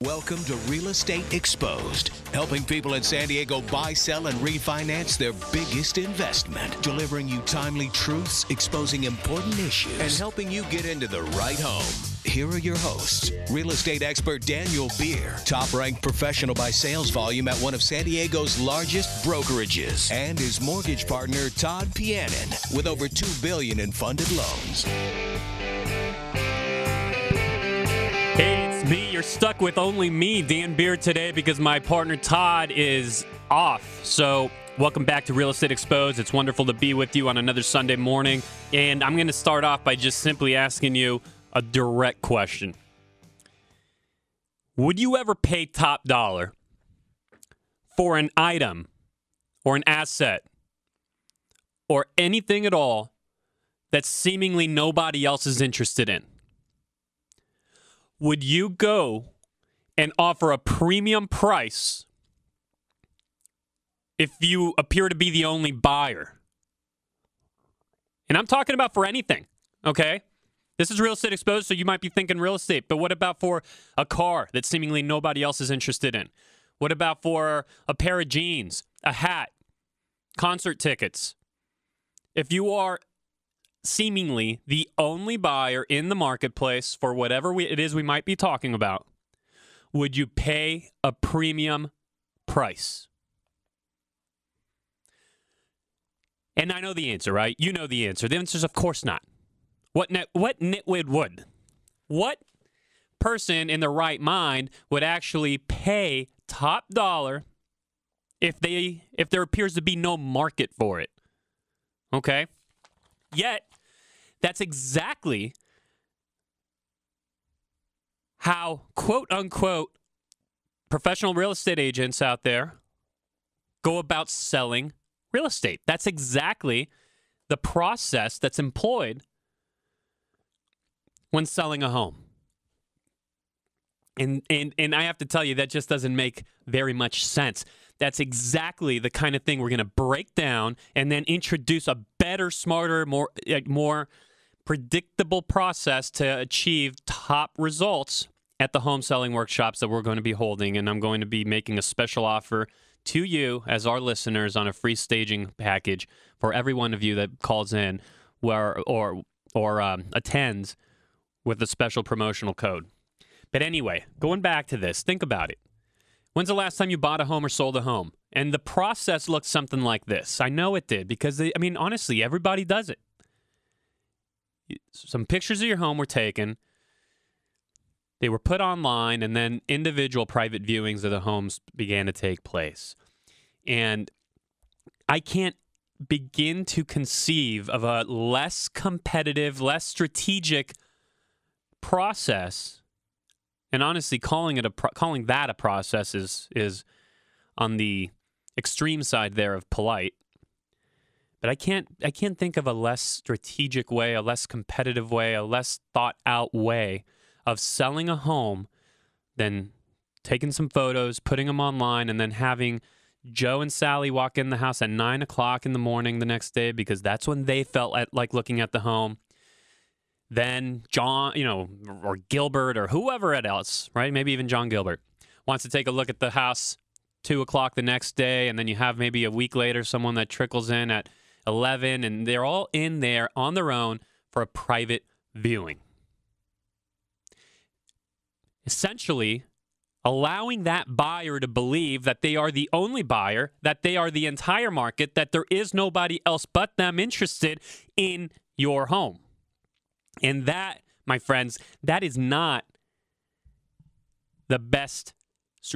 Welcome to Real Estate Exposed, helping people in San Diego buy, sell, and refinance their biggest investment, delivering you timely truths, exposing important issues, and helping you get into the right home. Here are your hosts, real estate expert Daniel Beer, top-ranked professional by sales volume at one of San Diego's largest brokerages, and his mortgage partner, Todd Pianin, with over $2 billion in funded loans. Hey, it's me. You're stuck with only me, Dan Beer, today because my partner Todd is off. So welcome back to Real Estate Exposed. It's wonderful to be with you on another Sunday morning. And I'm going to start off by just simply asking you a direct question. Would you ever pay top dollar for an item or an asset or anything at all that seemingly nobody else is interested in? Would you go and offer a premium price if you appear to be the only buyer? And I'm talking about for anything, okay? This is Real Estate Exposed, so you might be thinking real estate, but what about for a car that seemingly nobody else is interested in? What about for a pair of jeans, a hat, concert tickets? If you are seemingly the only buyer in the marketplace for whatever it is we might be talking about, would you pay a premium price? And I know the answer, right? You know the answer. The answer is of course not. What nitwit would? What person in their right mind would actually pay top dollar if there appears to be no market for it? Okay? Yet, that's exactly how, quote-unquote, professional real estate agents out there go about selling real estate. That's exactly the process that's employed when selling a home. And I have to tell you, that just doesn't make very much sense. That's exactly the kind of thing we're going to break down and then introduce a better, smarter, more predictable process to achieve top results at the home selling workshops that we're going to be holding. And I'm going to be making a special offer to you as our listeners on a free staging package for every one of you that calls in or attends with a special promotional code. But anyway, going back to this, think about it. When's the last time you bought a home or sold a home? And the process looked something like this. I know it did because, honestly, everybody does it. Some pictures of your home were taken. They were put online, and then individual private viewings of the homes began to take place. And I can't begin to conceive of a less competitive, less strategic process. And honestly, calling that a process is on the extreme side there of polite. But I can't think of a less strategic way, a less competitive way, a less thought out way of selling a home than taking some photos, putting them online, and then having Joe and Sally walk in the house at 9 o'clock in the morning the next day because that's when they felt like looking at the home. Then John, or Gilbert or whoever else, right? Maybe even John Gilbert wants to take a look at the house 2 o'clock the next day. And then you have maybe a week later someone that trickles in at 11 and they're all in there on their own for a private viewing. Essentially, allowing that buyer to believe that they are the only buyer, that they are the entire market, that there is nobody else but them interested in your home. And that, my friends, that is not the best,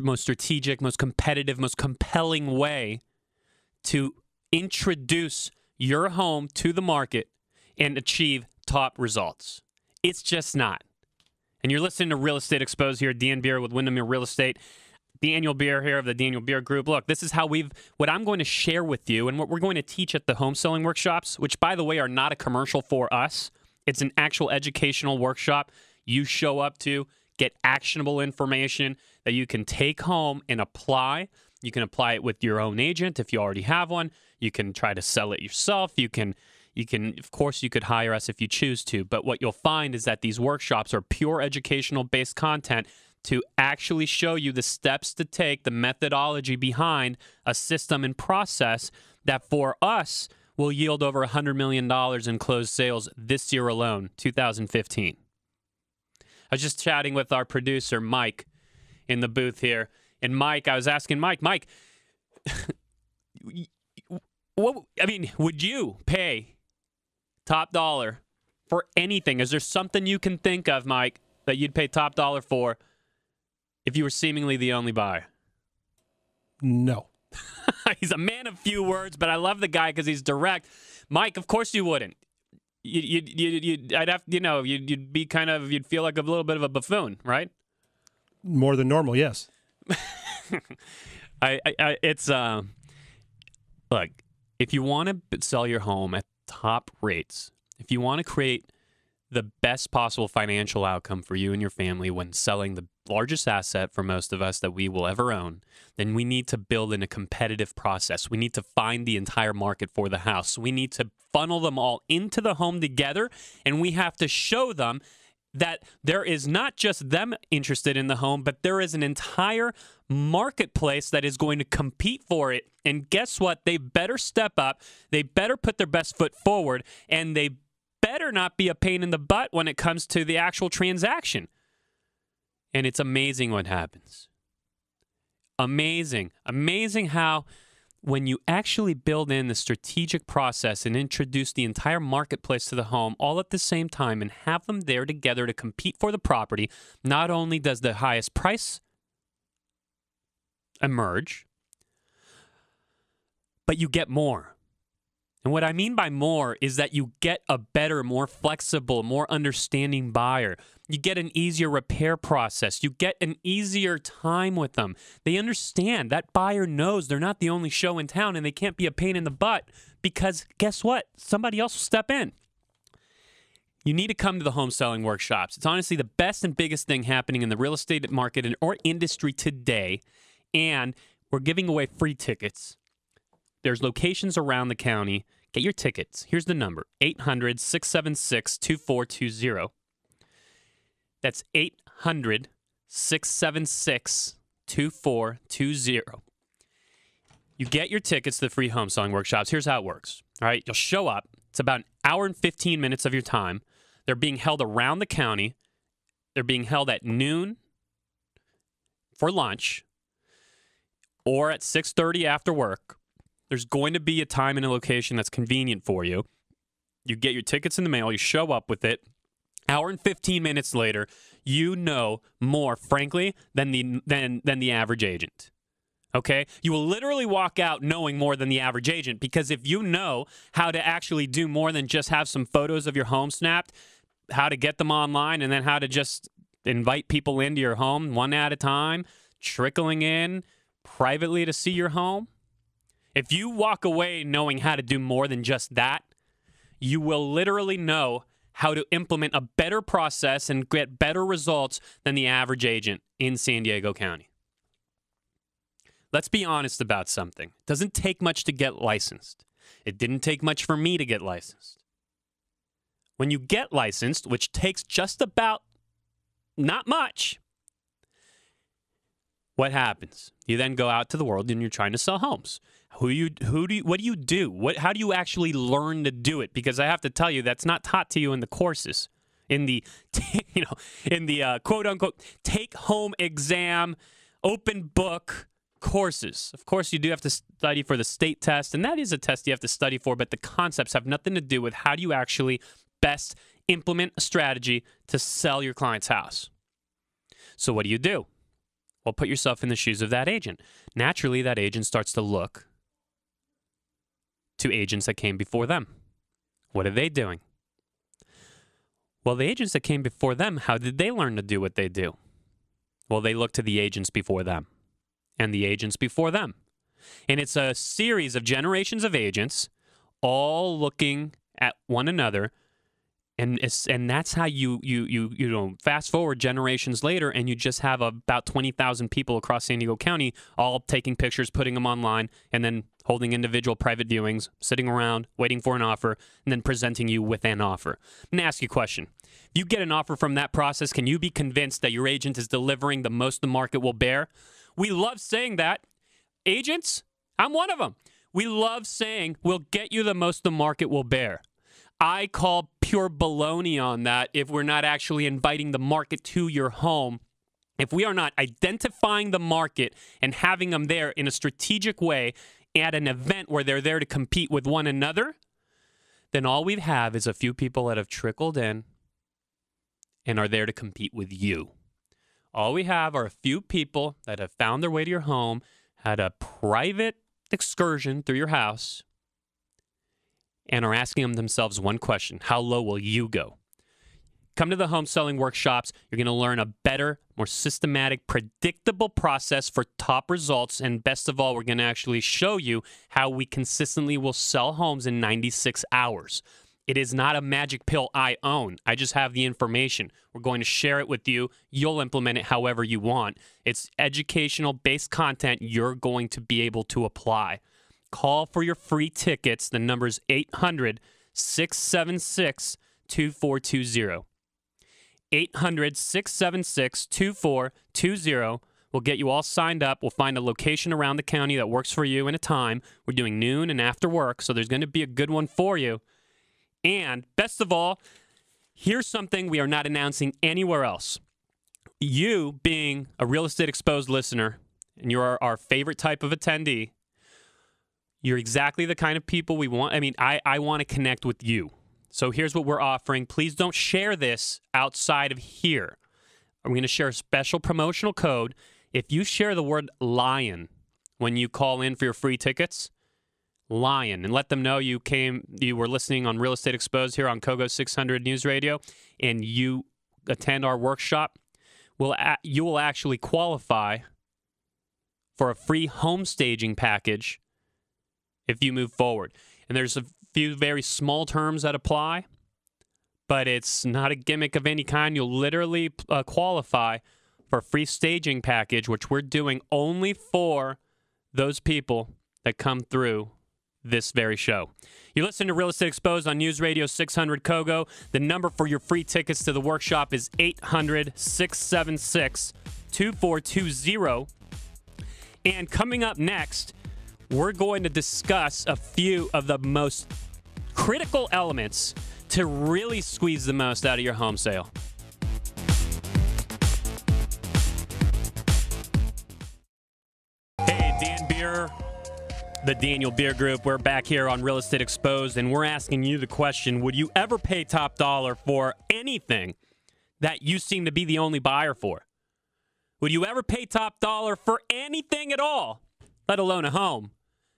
most strategic, most competitive, most compelling way to introduce your home to the market and achieve top results. It's just not. And you're listening to Real Estate Exposed here, Dan Beer with Windermere Real Estate. Daniel Beer here of the Daniel Beer Group. Look, this is how what I'm going to share with you and what we're going to teach at the home selling workshops, which, by the way, are not a commercial for us. It's an actual educational workshop you show up to, get actionable information that you can take home and apply. You can apply it with your own agent if you already have one. You can try to sell it yourself. You can, of course, you could hire us if you choose to. But what you'll find is that these workshops are pure educational-based content to actually show you the steps to take, the methodology behind a system and process that for us will yield over $100 million in closed sales this year alone, 2015. I was just chatting with our producer, Mike, in the booth here. And Mike, I was asking Mike, would you pay top dollar for anything? Is there something you can think of, Mike, that you'd pay top dollar for if you were seemingly the only buyer? No. He's a man of few words, but I love the guy because he's direct. Mike, of course you wouldn't. You'd be kind of, you'd feel like a little bit of a buffoon, right? More than normal, yes. Look, if you want to sell your home at top rates, if you want to create the best possible financial outcome for you and your family when selling the largest asset for most of us that we will ever own, then we need to build in a competitive process. We need to find the entire market for the house. We need to funnel them all into the home together, and we have to show them that there is not just them interested in the home, but there is an entire marketplace that is going to compete for it. And guess what? They better step up. They better put their best foot forward, and they better not be a pain in the butt when it comes to the actual transaction. And it's amazing what happens. Amazing. Amazing how when you actually build in the strategic process and introduce the entire marketplace to the home all at the same time and have them there together to compete for the property, not only does the highest price emerge, but you get more. And what I mean by more is that you get a better, more flexible, more understanding buyer. You get an easier repair process. You get an easier time with them. They understand that buyer knows they're not the only show in town and they can't be a pain in the butt because guess what? Somebody else will step in. You need to come to the home selling workshops. It's honestly the best and biggest thing happening in the real estate market or industry today. And we're giving away free tickets. There's locations around the county. Get your tickets. Here's the number, 800-676-2420. That's 800-676-2420. You get your tickets to the free home selling workshops. Here's how it works. All right, you'll show up. It's about an hour and 15 minutes of your time. They're being held around the county. They're being held at noon for lunch or at 6:30 after work. There's going to be a time and a location that's convenient for you. You get your tickets in the mail. You show up with it. Hour and 15 minutes later, you know more, frankly, than the average agent. Okay? You will literally walk out knowing more than the average agent because if you know how to actually do more than just have some photos of your home snapped, how to get them online, and then how to just invite people into your home one at a time, trickling in privately to see your home, if you walk away knowing how to do more than just that, you will literally know how to implement a better process and get better results than the average agent in San Diego County. Let's be honest about something. It doesn't take much to get licensed. It didn't take much for me to get licensed. When you get licensed, which takes just about not much, what happens? You then go out to the world and you're trying to sell homes. What do you do? How do you actually learn to do it? Because I have to tell you, that's not taught to you in the courses, in the quote unquote take home exam, open book courses. Of course, you do have to study for the state test, and that is a test you have to study for, but the concepts have nothing to do with how do you actually best implement a strategy to sell your client's house. So what do? Well, put yourself in the shoes of that agent. Naturally, that agent starts to look to agents that came before them. What are they doing? Well, the agents that came before them, how did they learn to do what they do? Well, they look to the agents before them and the agents before them. And it's a series of generations of agents all looking at one another. And that's how you fast forward generations later, and you just have about 20,000 people across San Diego County all taking pictures, putting them online, and then holding individual private viewings, sitting around, waiting for an offer, and then presenting you with an offer. I'm going to ask you a question. If you get an offer from that process, can you be convinced that your agent is delivering the most the market will bear? We love saying that. Agents, I'm one of them. We love saying we'll get you the most the market will bear. I call pure baloney on that if we're not actually inviting the market to your home. If we are not identifying the market and having them there in a strategic way at an event where they're there to compete with one another, then all we have is a few people that have trickled in and are there to compete with you. All we have are a few people that have found their way to your home, had a private excursion through your house, and are asking themselves one question: how low will you go? Come to the home selling workshops. You're going to learn a better, more systematic, predictable process for top results. And best of all, we're going to actually show you how we consistently will sell homes in 96 hours. It is not a magic pill I own. I just have the information. We're going to share it with you. You'll implement it however you want. It's educational-based content you're going to be able to apply. Call for your free tickets. The number is 800-676-2420. 800-676-2420. We'll get you all signed up. We'll find a location around the county that works for you and a time. We're doing noon and after work, so there's going to be a good one for you. And best of all, here's something we are not announcing anywhere else. You, being a Real Estate Exposed listener, and you're our favorite type of attendee, you're exactly the kind of people we want. I mean, I want to connect with you. So here's what we're offering. Please don't share this outside of here. I'm going to share a special promotional code. If you share the word LION when you call in for your free tickets, LION, and let them know you were listening on Real Estate Exposed here on KOGO 600 News Radio, and you attend our workshop, you will actually qualify for a free home staging package if you move forward. And there's a few very small terms that apply, but it's not a gimmick of any kind. You'll literally qualify for a free staging package, which we're doing only for those people that come through this very show. You listen to Real Estate Exposed on News Radio 600 KOGO. The number for your free tickets to the workshop is 800-676-2420. And coming up next, we're going to discuss a few of the most critical elements to really squeeze the most out of your home sale. Hey, Dan Beer, the Daniel Beer Group. We're back here on Real Estate Exposed, and we're asking you the question, would you ever pay top dollar for anything that you seem to be the only buyer for? Would you ever pay top dollar for anything at all, let alone a home,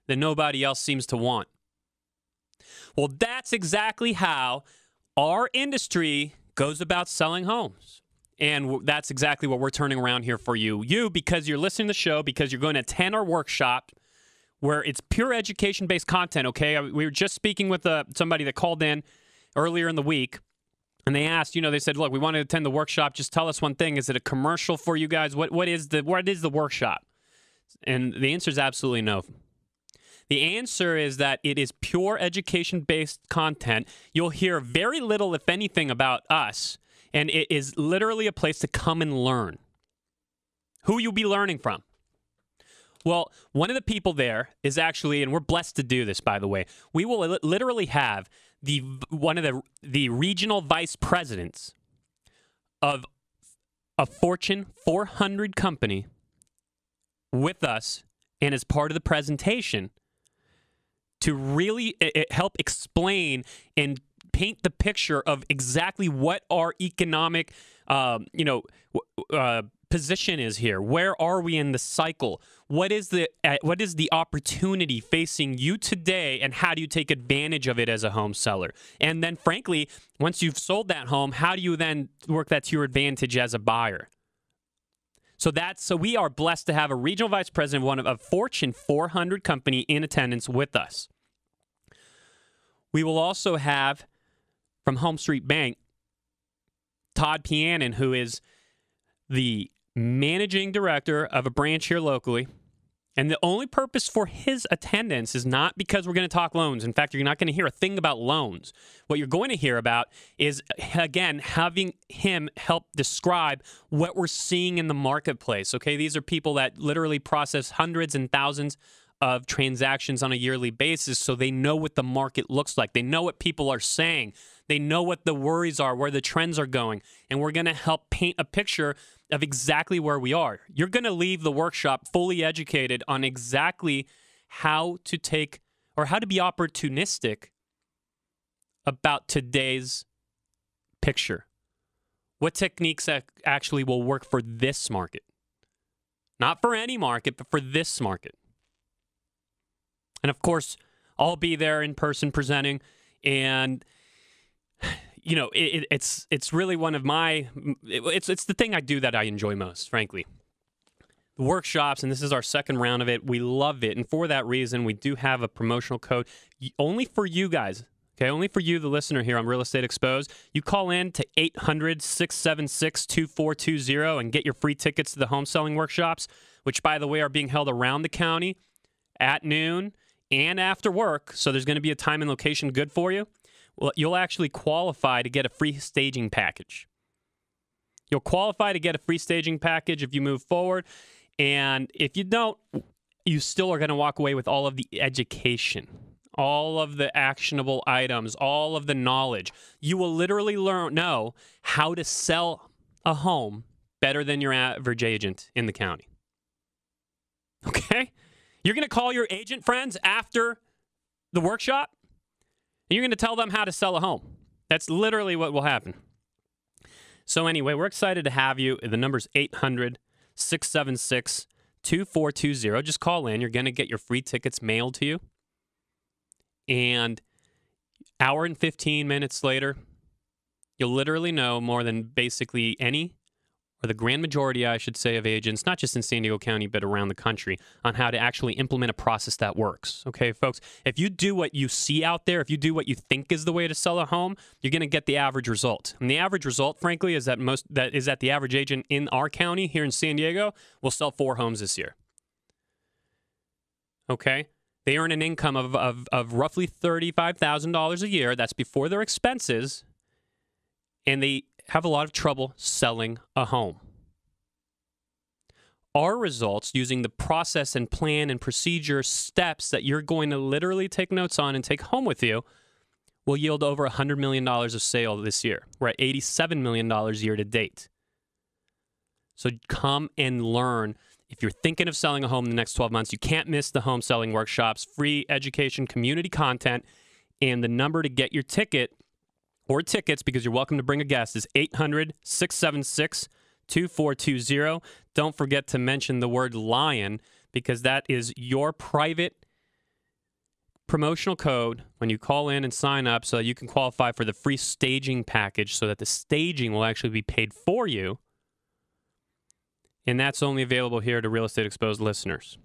that nobody else seems to want? Well, that's exactly how our industry goes about selling homes. And that's exactly what we're turning around here for you. You, because you're listening to the show, because you're going to attend our workshop where it's pure education-based content, okay? We were just speaking with somebody that called in earlier in the week, and they asked, they said, look, we want to attend the workshop. Just tell us one thing. Is it a commercial for you guys? What is the workshop? And the answer is absolutely no. The answer is that it is pure education-based content. You'll hear very little, if anything, about us, and it is literally a place to come and learn. Who you'll be learning from? Well, one of the people there is actually, and we're blessed to do this, by the way, we will literally have one of the regional vice presidents of a Fortune 400 company with us, and as part of the presentation, to really help explain and paint the picture of exactly what our economic, position is here. Where are we in the cycle? What is the opportunity facing you today, and how do you take advantage of it as a home seller? And then, frankly, once you've sold that home, how do you then work that to your advantage as a buyer? So we are blessed to have a regional vice president of one of a Fortune 400 company in attendance with us. We will also have from Home Street Bank, Todd, who is the managing director of a branch here locally, And the only purpose for his attendance is not because we're going to talk loans. In fact, you're not going to hear a thing about loans. What you're going to hear about is, again, having him help describe what we're seeing in the marketplace. Okay, these are people that literally process hundreds and thousands of transactions on a yearly basis, so they know what the market looks like. They know what people are saying. They know what the worries are, where the trends are going. And we're going to help paint a picture of exactly where we are. You're going to leave the workshop fully educated on exactly how to take or how to be opportunistic about today's picture. What techniques actually will work for this market. Not for any market, but for this market. And of course, I'll be there in person presenting, and you know, it's really one of my, it's the thing I do that I enjoy most, frankly. The workshops, and this is our second round of it. We love it, and for that reason, we do have a promotional code only for you guys. Okay, only for you, the listener here on Real Estate Exposed. You call in to 800-676-2420 and get your free tickets to the home selling workshops, which, by the way, are being held around the county at noon and after work. So there's going to be a time and location good for you. Well, you'll actually qualify to get a free staging package. You'll qualify to get a free staging package if you move forward. And if you don't, you still are going to walk away with all of the education, all of the actionable items, all of the knowledge. You will literally know how to sell a home better than your average agent in the county. Okay? You're going to call your agent friends after the workshop, and you're going to tell them how to sell a home. That's literally what will happen. So anyway, we're excited to have you. The number's 800-676-2420. Just call in. You're going to get your free tickets mailed to you. And hour and 15 minutes later, you'll literally know more than basically any, or the grand majority, I should say, of agents, not just in San Diego County, but around the country, on how to actually implement a process that works. Okay, folks, if you do what you see out there, if you do what you think is the way to sell a home, you're going to get the average result. And the average result, frankly, is that the average agent in our county here in San Diego will sell 4 homes this year. Okay? They earn an income of roughly $35,000 a year. That's before their expenses. And they have a lot of trouble selling a home. Our results, using the process and plan and procedure steps that you're going to literally take notes on and take home with you, will yield over $100 million of sale this year. We're at $87 million year to date. So come and learn. If you're thinking of selling a home in the next 12 months, you can't miss the home selling workshops, free education, community content, and the number to get your ticket or tickets, because you're welcome to bring a guest, is 800-676-2420. Don't forget to mention the word LION, because that is your private promotional code when you call in and sign up, so that you can qualify for the free staging package, so that the staging will actually be paid for you. And that's only available here to Real Estate Exposed listeners.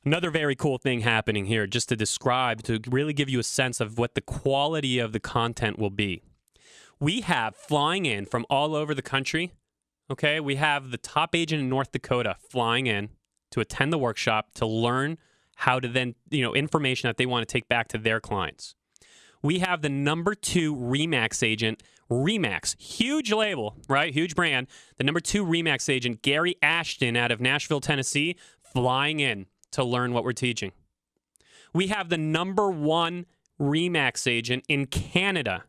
Another very cool thing happening here, just to describe, to really give you a sense of what the quality of the content will be. We have flying in from all over the country, okay? We have the top agent in North Dakota flying in to attend the workshop to learn how to then, information that they want to take back to their clients. We have the number 2 RE/MAX agent, RE/MAX, huge label, right? Huge brand. The number 2 RE/MAX agent, Gary Ashton out of Nashville, Tennessee, flying in to learn what we're teaching. We have the number 1 RE/MAX agent in Canada.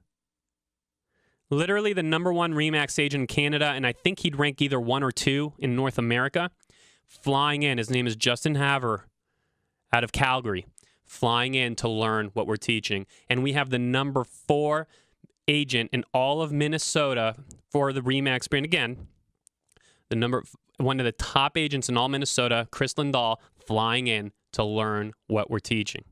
Literally the number 1 RE/MAX agent in Canada, and I think he'd rank either 1 or 2 in North America, flying in. His name is Justin Haver out of Calgary, flying in to learn what we're teaching. And we have the number 4 agent in all of Minnesota for the RE/MAX brand. Again, one of the top agents in all Minnesota, Chris Lindahl, flying in to learn what we're teaching.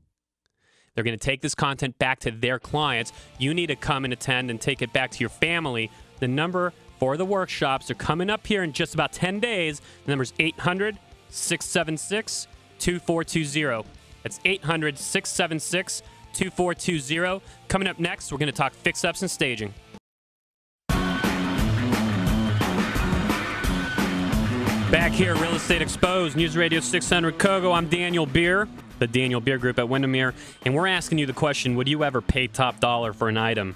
They're going to take this content back to their clients. You need to come and attend and take it back to your family. The number for the workshops are coming up here in just about 10 days. The number is 800-676-2420. That's 800-676-2420. Coming up next, we're going to talk fix-ups and staging. Back here, Real Estate Exposed, News Radio 600 KOGO. I'm Daniel Beer, the Daniel Beer Group at Windermere, and we're asking you the question, would you ever pay top dollar for an item,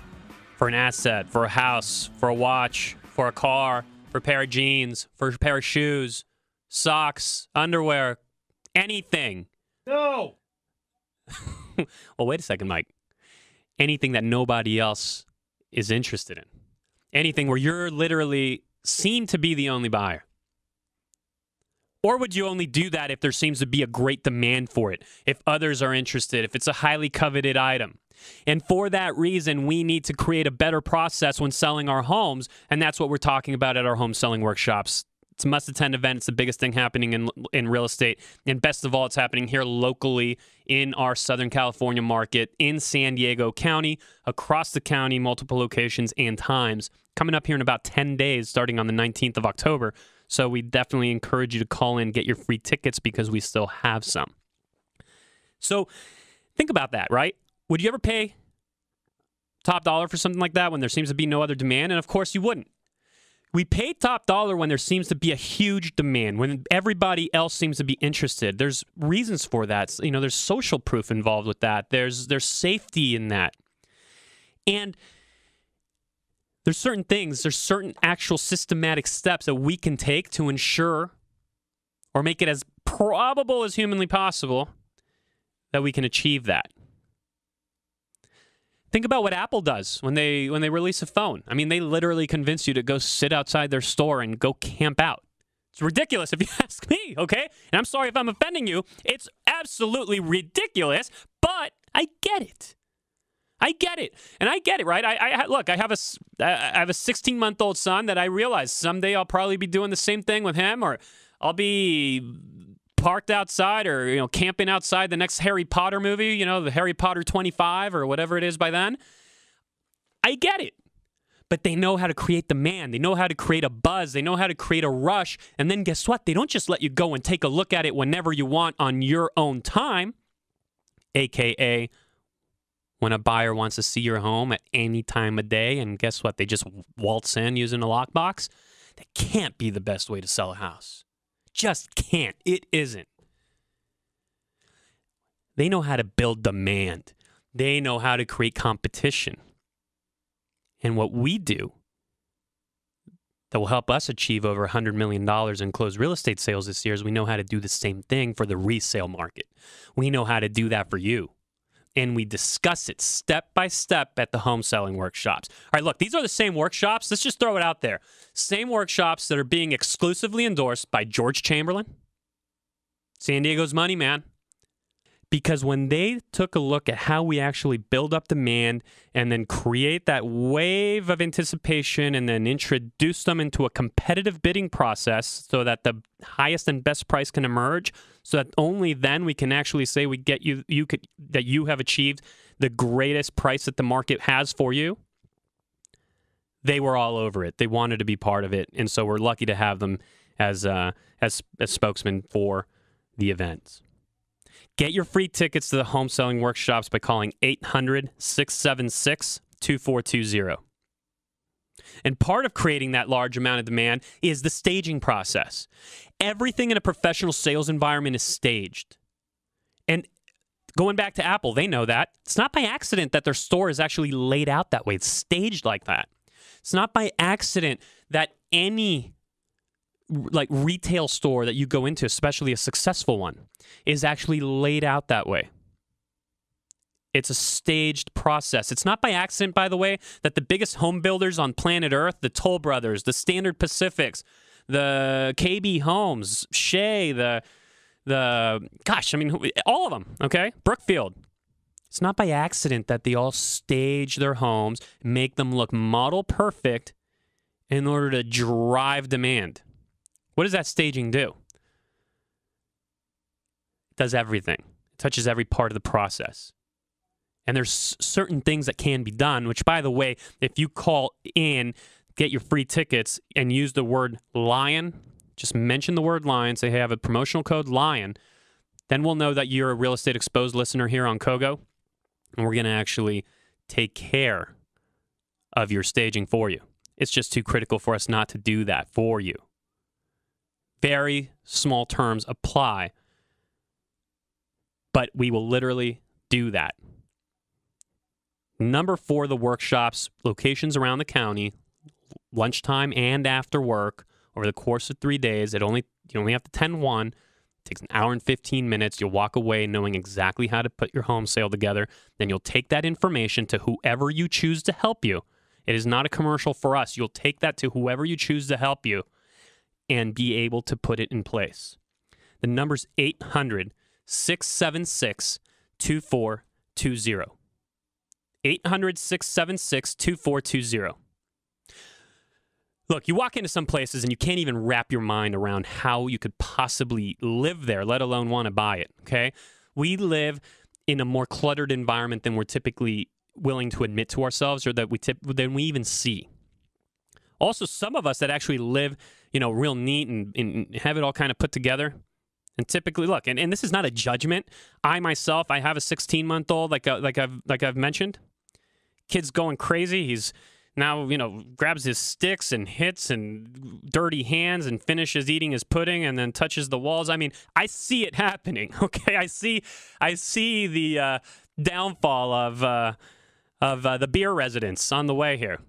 for an asset, for a house, for a watch, for a car, for a pair of jeans, for a pair of shoes, socks, underwear, anything? No. Well, wait a second, Mike. Anything that nobody else is interested in. Anything where you're literally seem to be the only buyer. Or would you only do that if there seems to be a great demand for it, if others are interested, if it's a highly coveted item? And for that reason, we need to create a better process when selling our homes, and that's what we're talking about at our home selling workshops. It's a must-attend event. It's the biggest thing happening in real estate. And best of all, it's happening here locally in our Southern California market, in San Diego County, across the county, multiple locations and times. Coming up here in about 10 days, starting on the 19th of October. So we definitely encourage you to call in, get your free tickets because we still have some. So think about that, right? Would you ever pay top dollar for something like that when there seems to be no other demand? And of course you wouldn't. We pay top dollar when there seems to be a huge demand, when everybody else seems to be interested. There's reasons for that. You know, there's social proof involved with that. There's safety in that. And there's certain things, there's certain actual systematic steps that we can take to ensure or make it as probable as humanly possible that we can achieve that. Think about what Apple does when they release a phone. I mean, they literally convince you to go sit outside their store and go camp out. It's ridiculous if you ask me, okay? And I'm sorry if I'm offending you. It's absolutely ridiculous, but I get it. I get it. And I get it, right? Look, I have a 16-month-old son that I realize someday I'll probably be doing the same thing with him, or I'll be parked outside or, camping outside the next Harry Potter movie, the Harry Potter 25 or whatever it is by then. I get it. But they know how to create demand. They know how to create a buzz. They know how to create a rush. And then guess what? They don't just let you go and take a look at it whenever you want on your own time, a.k.a. when a buyer wants to see your home at any time of day, and guess what? They just waltz in using a lockbox. That can't be the best way to sell a house. Just can't. It isn't. They know how to build demand. They know how to create competition. And what we do that will help us achieve over $100 million in closed real estate sales this year is we know how to do the same thing for the resale market. We know how to do that for you. And we discuss it step by step at the home selling workshops. All right, look, these are the same workshops. Let's just throw it out there. Same workshops that are being exclusively endorsed by George Chamberlain, San Diego's money man. Because when they took a look at how we actually build up demand and then create that wave of anticipation and then introduce them into a competitive bidding process so that the highest and best price can emerge, so that only then we can actually say we get that you have achieved the greatest price that the market has for you, they were all over it. They wanted to be part of it, and so we're lucky to have them as spokesmen for the events. Get your free tickets to the home selling workshops by calling 800-676-2420. And part of creating that large amount of demand is the staging process. Everything in a professional sales environment is staged. And going back to Apple, they know that. It's not by accident that their store is actually laid out that way. It's staged like that. It's not by accident that any retail store that you go into, especially a successful one, is actually laid out that way. It's a staged process. It's not by accident, by the way, that the biggest home builders on planet Earth, the Toll Brothers, the Standard Pacifics, the KB Homes, Shea, all of them, okay? Brookfield. It's not by accident that they all stage their homes, make them look model perfect in order to drive demand. What does that staging do? It does everything. It touches every part of the process. And there's certain things that can be done, which, by the way, if you call in, get your free tickets, and use the word LION, just mention the word LION, say, hey, I have a promotional code LION, then we'll know that you're a Real Estate Exposed listener here on KOGO, and we're going to actually take care of your staging for you. It's just too critical for us not to do that for you. Very small terms apply. But we will literally do that. Number 4, the workshops, locations around the county, lunchtime and after work, over the course of 3 days. You only have to attend one. It takes an hour and 15 minutes. You'll walk away knowing exactly how to put your home sale together. Then you'll take that information to whoever you choose to help you. It is not a commercial for us. You'll take that to whoever you choose to help you and be able to put it in place. The number's 800-676-2420. 800-676-2420. Look, you walk into some places and you can't even wrap your mind around how you could possibly live there, let alone want to buy it, okay? We live in a more cluttered environment than we're typically willing to admit to ourselves or than we even see. Also, some of us that actually live, real neat and have it all kind of put together. And typically, look, and this is not a judgment. I myself, I have a 16-month-old, like I've mentioned. Kid's going crazy. He's now, grabs his sticks and hits and dirty hands and finishes eating his pudding and then touches the walls. I mean, I see it happening. Okay, I see the downfall of the beer residents on the way here.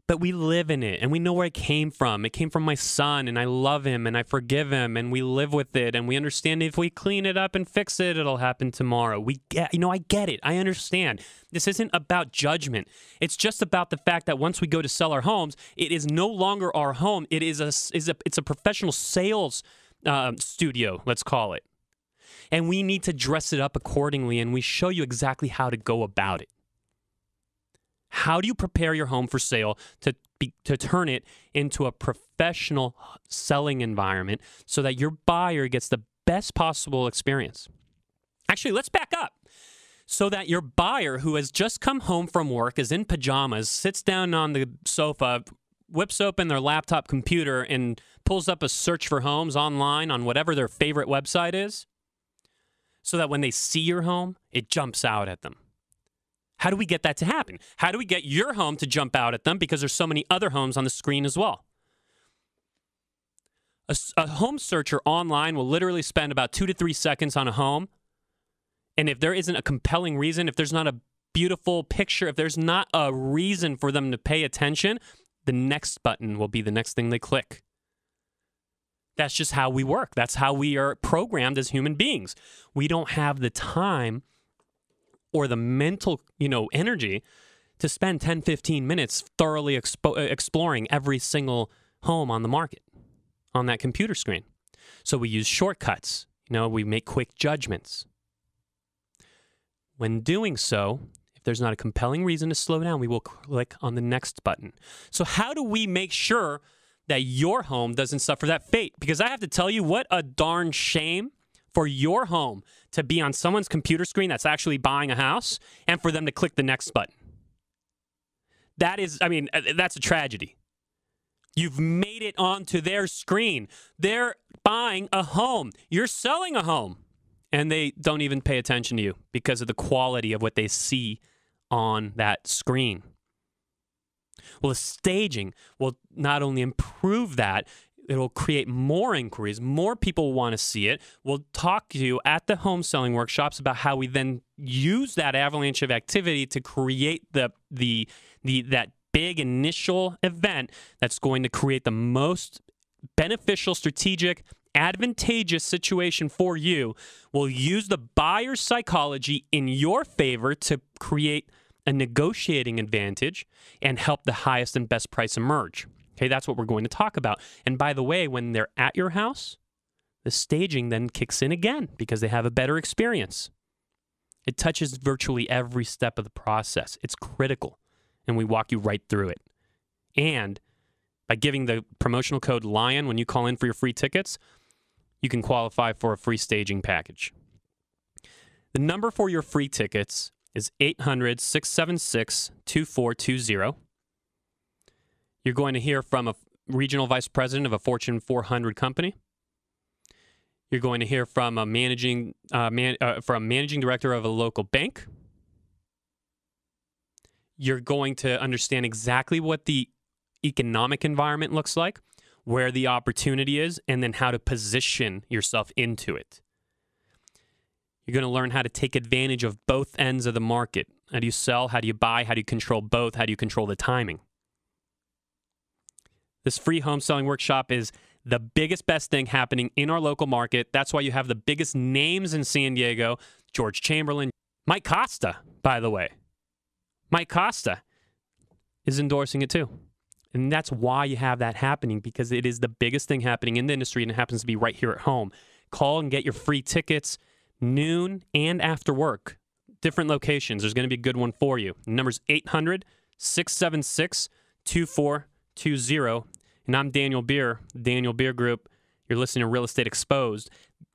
But we live in it, and we know where it came from. It came from my son, and I love him, and I forgive him, and we live with it, and we understand if we clean it up and fix it, it'll happen tomorrow. I get it. I understand. This isn't about judgment. It's just about the fact that once we go to sell our homes, it is no longer our home. It's a professional sales studio, let's call it. And we need to dress it up accordingly, and we show you exactly how to go about it. How do you prepare your home for sale to turn it into a professional selling environment so that your buyer gets the best possible experience? Actually, let's back up. So that your buyer who has just come home from work, is in pajamas, sits down on the sofa, whips open their laptop computer, and pulls up a search for homes online on whatever their favorite website is, so that when they see your home, it jumps out at them. How do we get that to happen? How do we get your home to jump out at them? Because there's so many other homes on the screen as well. A home searcher online will literally spend about 2 to 3 seconds on a home. And if there isn't a compelling reason, if there's not a beautiful picture, if there's not a reason for them to pay attention, the next button will be the next thing they click. That's just how we work. That's how we are programmed as human beings. We don't have the time or the mental, energy to spend 10, 15 minutes thoroughly exploring every single home on the market on that computer screen. So we use shortcuts. We make quick judgments. When doing so, if there's not a compelling reason to slow down, we will click on the next button. So how do we make sure that your home doesn't suffer that fate? Because I have to tell you, what a darn shame for your home to be on someone's computer screen that's actually buying a house and for them to click the next button. That's a tragedy. You've made it onto their screen. They're buying a home. You're selling a home. And they don't even pay attention to you because of the quality of what they see on that screen. Well, the staging will not only improve that, it'll create more inquiries. More people want to see it. We'll talk to you at the home selling workshops about how we then use that avalanche of activity to create that big initial event that's going to create the most beneficial, strategic, advantageous situation for you. We'll use the buyer's psychology in your favor to create a negotiating advantage and help the highest and best price emerge. Okay, that's what we're going to talk about. And by the way, when they're at your house, the staging then kicks in again because they have a better experience. It touches virtually every step of the process. It's critical, and we walk you right through it. And by giving the promotional code LION when you call in for your free tickets, you can qualify for a free staging package. The number for your free tickets is 800-676-2420. You're going to hear from a regional vice president of a Fortune 400 company. You're going to hear from a managing director of a local bank. You're going to understand exactly what the economic environment looks like, where the opportunity is, and then how to position yourself into it. You're going to learn how to take advantage of both ends of the market. How do you sell? How do you buy? How do you control both? How do you control the timing? This free home selling workshop is the biggest, best thing happening in our local market. That's why you have the biggest names in San Diego. George Chamberlain, Mike Costa, by the way. Mike Costa is endorsing it too. And that's why you have that happening, because it is the biggest thing happening in the industry, and it happens to be right here at home. Call and get your free tickets noon and after work. Different locations. There's going to be a good one for you. The number's 800-676-2420. And I'm Daniel Beer, Daniel Beer Group. You're listening to Real Estate Exposed.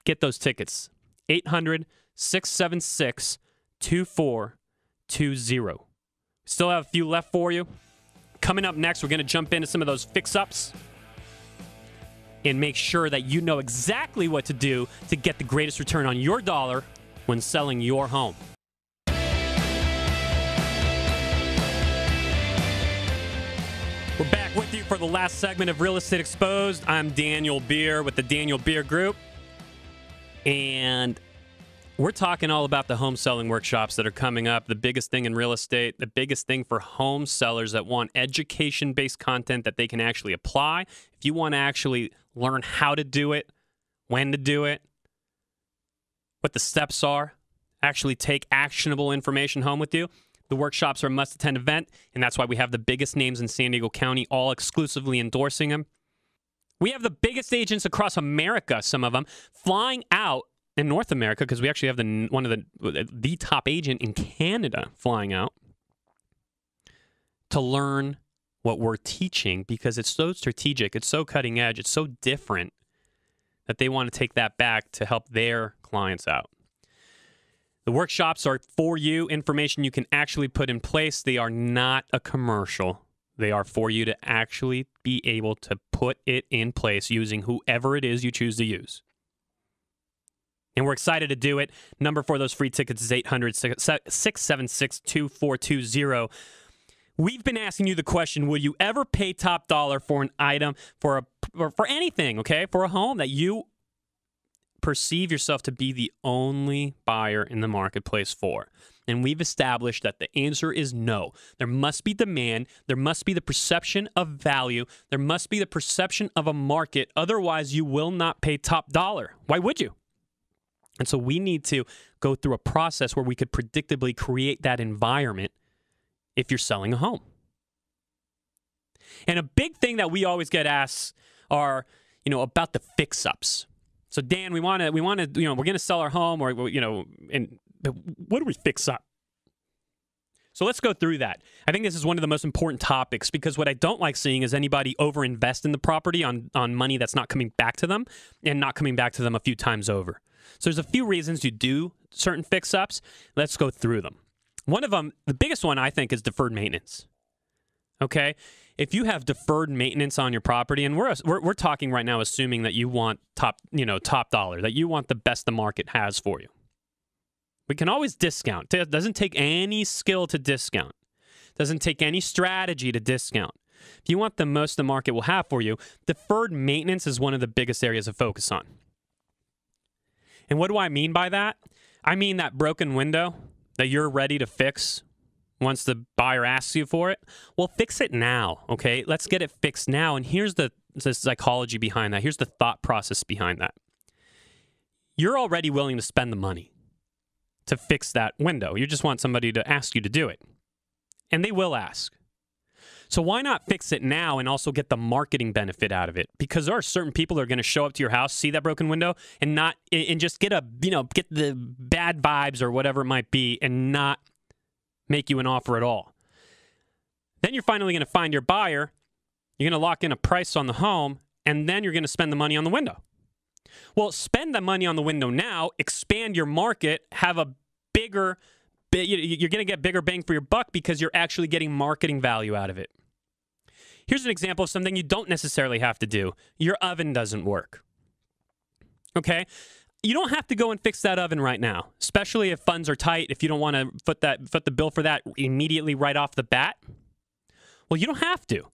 Get those tickets. 800-676-2420. Still have a few left for you. Coming up next, we're going to jump into some of those fix-ups and make sure that you know exactly what to do to get the greatest return on your dollar when selling your home. We're back with you for the last segment of Real Estate Exposed. I'm Daniel Beer with the Daniel Beer Group. And we're talking all about the home selling workshops that are coming up. The biggest thing in real estate, the biggest thing for home sellers that want education-based content that they can actually apply. If you want to actually learn how to do it, when to do it, what the steps are, actually take actionable information home with you, the workshops are a must-attend event, and that's why we have the biggest names in San Diego County all exclusively endorsing them. We have the biggest agents across America, some of them, flying out in North America, because we actually have one of the top agent in Canada flying out to learn what we're teaching, because it's so strategic, it's so cutting edge, it's so different that they want to take that back to help their clients out. The workshops are for you, information you can actually put in place. They are not a commercial. They are for you to actually be able to put it in place using whoever it is you choose to use. And we're excited to do it. Number for those free tickets is 800-676-2420. We've been asking you the question, would you ever pay top dollar for an item, for anything, okay? For a home that you perceive yourself to be the only buyer in the marketplace for? And we've established that the answer is no. There must be demand. There must be the perception of value. There must be the perception of a market. Otherwise, you will not pay top dollar. Why would you? And so we need to go through a process where we could predictably create that environment if you're selling a home. And a big thing that we always get asked are, about the fix-ups. So Dan, we want to, we're going to sell our home, or but what do we fix up? So let's go through that. I think this is one of the most important topics, because what I don't like seeing is anybody overinvest in the property on money that's not coming back to them, and not coming back to them a few times over. So there's a few reasons you do certain fix-ups. Let's go through them. One of them, the biggest one, I think, is deferred maintenance. Okay? If you have deferred maintenance on your property, and we're talking right now assuming that you want top dollar, that you want the best the market has for you. We can always discount. It doesn't take any skill to discount. It doesn't take any strategy to discount. If you want the most the market will have for you, deferred maintenance is one of the biggest areas of focus on. And what do I mean by that? I mean that broken window that you're ready to fix once the buyer asks you for it. Well, fix it now, okay? Let's get it fixed now. And here's the psychology behind that. Here's the thought process behind that. You're already willing to spend the money to fix that window. You just want somebody to ask you to do it. And they will ask. So why not fix it now and also get the marketing benefit out of it? Because there are certain people that are going to show up to your house, see that broken window, and just get the bad vibes or whatever it might be, and not make you an offer at all. Then you're finally going to find your buyer. You're going to lock in a price on the home, and then you're going to spend the money on the window. Well, spend the money on the window now, expand your market, have a bigger, you're going to get bigger bang for your buck because you're actually getting marketing value out of it. Here's an example of something you don't necessarily have to do. Your oven doesn't work. Okay? You don't have to go and fix that oven right now, especially if funds are tight, if you don't want to foot the bill for that immediately right off the bat. Well, you don't have to.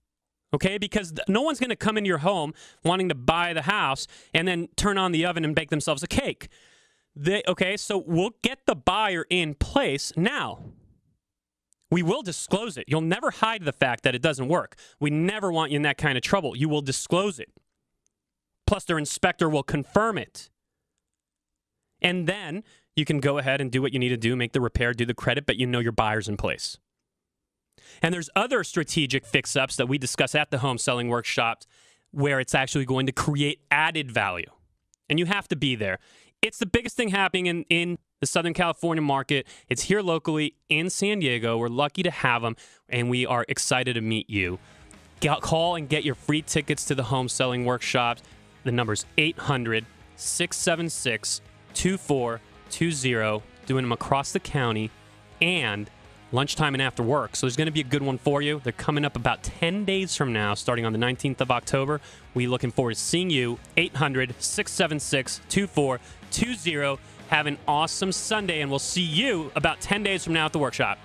Okay, because no one's going to come into your home wanting to buy the house and then turn on the oven and bake themselves a cake. So we'll get the buyer in place now. We will disclose it. You'll never hide the fact that it doesn't work. We never want you in that kind of trouble. You will disclose it. Plus, their inspector will confirm it. And then you can go ahead and do what you need to do, make the repair, do the credit, but you know your buyer's in place. And there's other strategic fix-ups that we discuss at the home selling workshop where it's actually going to create added value. And you have to be there. It's the biggest thing happening in the Southern California market. It's here locally in San Diego. We're lucky to have them, and we are excited to meet you. Call and get your free tickets to the home selling workshops. The number's 800-676-2420. Doing them across the county and lunchtime and after work. So there's going to be a good one for you. They're coming up about 10 days from now, starting on the 19th of October. We're looking forward to seeing you. 800-676-2420. Have an awesome Sunday, and we'll see you about 10 days from now at the workshop.